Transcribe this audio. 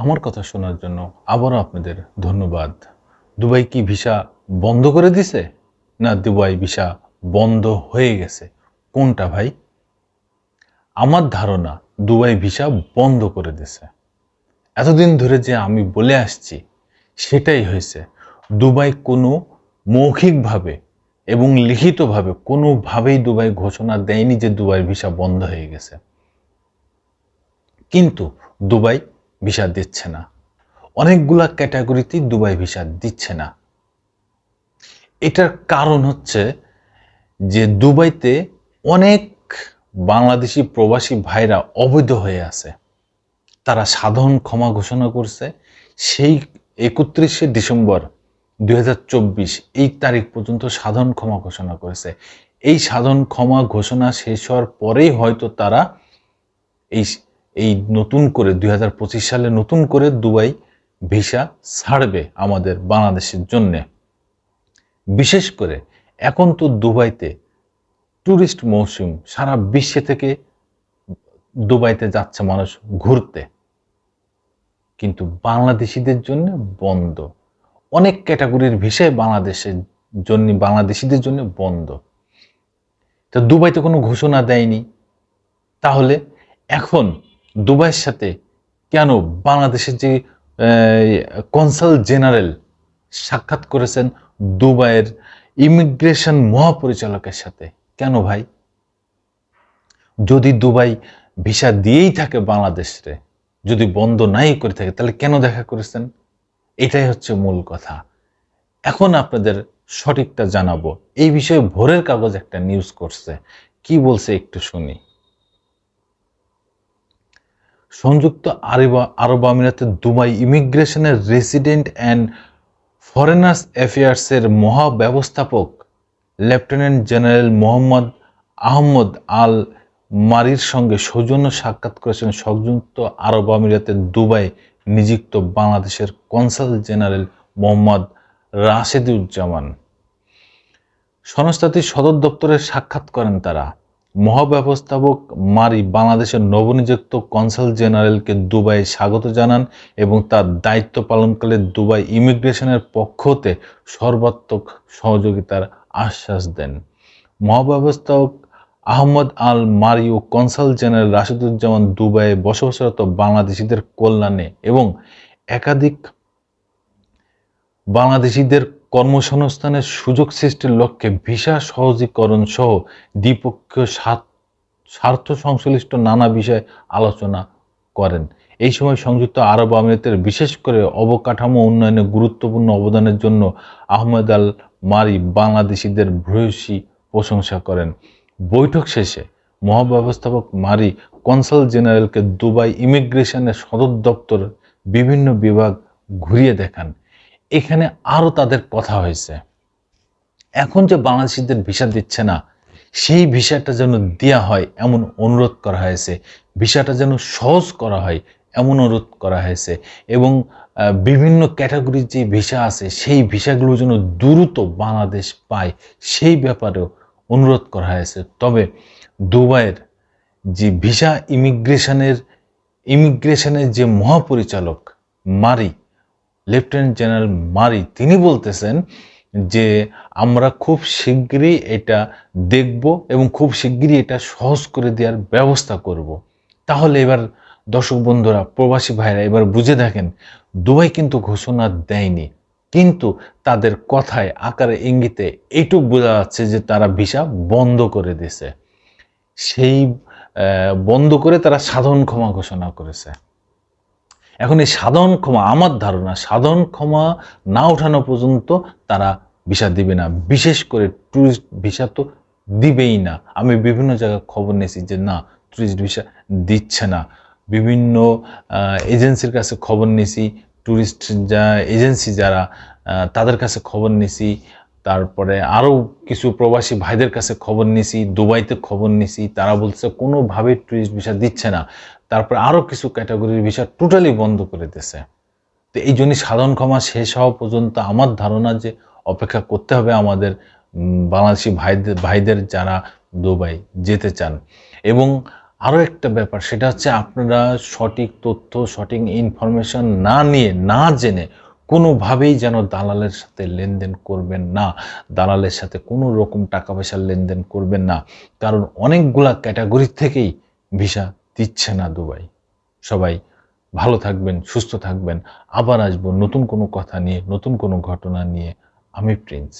আমার কথা শোনার জন্য আবারও আপনাদের ধন্যবাদ। দুবাই কি ভিসা বন্ধ করে দিছে? না দুবাই ভিসা বন্ধ হয়ে গেছে? কোনটা ভাই? আমার ধারণা দুবাই ভিসা বন্ধ করে দিছে। এতদিন ধরে যে আমি বলে আসছি সেটাই হয়েছে। দুবাই কোনো মৌখিকভাবে এবং লিখিতভাবে কোনোভাবেই দুবাই ঘোষণা দেয়নি যে দুবাইয়ের ভিসা বন্ধ হয়ে গেছে। কিন্তু দুবাই ভিসা দিচ্ছে না। অনেকগুলা ক্যাটাগরিতেই দুবাই ভিসা দিচ্ছে না। এটার কারণ হচ্ছে যে দুবাইতে অনেক বাংলাদেশি প্রবাসী ভাইরা অবৈধ হয়ে আছে। তারা সাধারণ ক্ষমা ঘোষণা করছে সেই 31শে ডিসেম্বর 2024 এই তারিখ পর্যন্ত সাধারণ ক্ষমা ঘোষণা করেছে। এই সাধারণ ক্ষমা ঘোষণা শেষ হওয়ার পরেই হয়তো তারা এই এই নতুন করে 2025 সালে নতুন করে দুবাই ভিসা ছাড়বে আমাদের বাংলাদেশের জন্যে। বিশেষ করে এখন তো দুবাইতে ট্যুরিস্ট মৌসুম, সারা বিশ্বে থেকে দুবাইতে যাচ্ছে মানুষ ঘুরতে, কিন্তু বাংলাদেশিদের জন্য বন্ধ। অনেক ক্যাটাগরির ভিসায় বাংলাদেশিদের জন্য বন্ধ। তো দুবাইতে কোনো ঘোষণা দেয়নি, তাহলে এখন দুবাইয়ের সাথে কেন বাংলাদেশের যে কনসাল জেনারেল সাক্ষাৎ করেছেন দুবাইয়ের ইমিগ্রেশন মহাপরিচালকের সাথে, কেন ভাই? যদি দুবাই ভিসা দিয়েই থাকে বাংলাদেশে, যদি বন্ধ নাই করে থাকে, তাহলে কেন দেখা করেছেন? এটাই হচ্ছে মূল কথা। এখন আপনাদের সঠিকটা জানাবো। এই বিষয়ে ভোরের কাগজ একটা নিউজ করছে, কি বলছে একটু শুনি। সংযুক্ত আরব আমিরাতের দুবাই ইমিগ্রেশনের রেসিডেন্ট অ্যান্ড ফরেনার্স অ্যাফেয়ার্সের মহাব্যবস্থাপক lieutenant general Mohammed Ahmed Al মারির সঙ্গে সৌজন্য সাক্ষাৎ করেছেন সংযুক্ত আরব আমিরাতের দুবাই নিযুক্ত বাংলাদেশের কনসাল জেনারেল মোহাম্মদ রাশেদুজ্জামান। সংস্থাটির সদর দপ্তরে সাক্ষাৎ করেন তারা। মহাব্যবস্থাপক মারি বাংলাদেশের নবনিযুক্ত কনসাল জেনারেলকে দুবাইয়ে স্বাগত জানান এবং তার দায়িত্ব পালনকালে দুবাই ইমিগ্রেশনের পক্ষ হতে সর্বাত্মক সহযোগিতার আশ্বাস দেন। মহাব্যবস্থাপক আহমদ আল মারি ও কনসাল জেনারেল রাশেদুজ্জামান দুবাইয়ে বসবাসরত বাংলাদেশিদের কল্যাণে এবং একাধিক বাংলাদেশিদের কর্মসংস্থানের সুযোগ সৃষ্টির লক্ষ্যে ভিসা সহজীকরণ সহ দ্বিপক্ষীয় স্বার্থ সংশ্লিষ্ট নানা বিষয়ে আলোচনা করেন। এই সময় সংযুক্ত আরব আমিরাতের বিশেষ করে অবকাঠামো উন্নয়নে গুরুত্বপূর্ণ অবদানের জন্য আহমেদ আল মারি বাংলাদেশিদের ভূয়সী প্রশংসা করেন। বৈঠক শেষে মহাব্যবস্থাপক মারি কনসাল জেনারেলকে দুবাই ইমিগ্রেশনের সদর দপ্তর বিভিন্ন বিভাগ ঘুরিয়ে দেখান। এখানে আরো তাদের কথা হয়েছে, এখন যে বাংলাদেশিদের ভিসা দিচ্ছে না, সেই ভিসাটা যেন দেওয়া হয় এমন অনুরোধ করা হয়েছে, ভিসাটা যেন সহজ করা হয় এমন অনুরোধ করা হয়েছে, এবং বিভিন্ন ক্যাটাগরির যে ভিসা আছে সেই ভিসাগুলো যেন দ্রুত বাংলাদেশ পায় সেই ব্যাপারেও অনুরোধ করা হয়েছে। তবে দুবাইয়ের যে ভিসা ইমিগ্রেশনের যে মহাপরিচালক মারি, লেফটেন্যান্ট জেনারেল মারি, তিনি বলতেছেন যে আমরা খুব শিগগিরই এটা দেখব এবং খুব শিগগিরই এটা সহজ করে দেওয়ার ব্যবস্থা করব। তাহলে এবার দর্শক বন্ধুরা, প্রবাসী ভাইরা, এবার বুঝে দেখেন, দুবাই কিন্তু ঘোষণা দেয়নি, কিন্তু তাদের কথায় আকারে ইঙ্গিতে এইটুক বোঝা যাচ্ছে যে তারা ভিসা বন্ধ করে দিয়েছে। সেই বন্ধ করে তারা সাধারণ ক্ষমা ঘোষণা করেছে। এখন এই সাধারণ ক্ষমা, আমার ধারণা সাধারণ ক্ষমা না ওঠানো পর্যন্ত তারা ভিসা দিবে না। বিশেষ করে ট্যুরিস্ট ভিসা তো দিবেই না। আমি বিভিন্ন জায়গায় খবর নিয়েছি যে না, ট্যুরিস্ট ভিসা দিচ্ছে না। বিভিন্ন এজেন্সির কাছে খবর নিয়েছি, ট্যুরিস্ট এজেন্সি যারা, তাদের কাছে খবর নিয়েছি। তারপরে আরও কিছু প্রবাসী ভাইদের কাছে খবর নিয়েছি, দুবাইতে খবর নিয়েছি, তারা বলছে কোনোভাবে ট্যুরিস্ট ভিসা দিচ্ছে না। তারপরে আরও কিছু ক্যাটাগরির ভিসা টোটালি বন্ধ করে দিয়েছে। তো এই জন্যই সাধারণ ক্ষমা শেষ হওয়া পর্যন্ত আমার ধারণা যে অপেক্ষা করতে হবে আমাদের বাংলাদেশি ভাইদের যারা দুবাই যেতে চান। এবং আরও একটা ব্যাপার, সেটা হচ্ছে আপনারা সঠিক তথ্য, সঠিক ইনফরমেশন না নিয়ে, না জেনে কোনোভাবেই যেন দালালের সাথে লেনদেন করবেন না। দালালের সাথে কোনো রকম টাকা পয়সার লেনদেন করবেন না। কারণ অনেকগুলা ক্যাটাগরি থেকেই ভিসা দিচ্ছে না দুবাই। সবাই ভালো থাকবেন, সুস্থ থাকবেন। আবার আসবো নতুন কোনো কথা নিয়ে, নতুন কোনো ঘটনা নিয়ে। আমি প্রিন্স।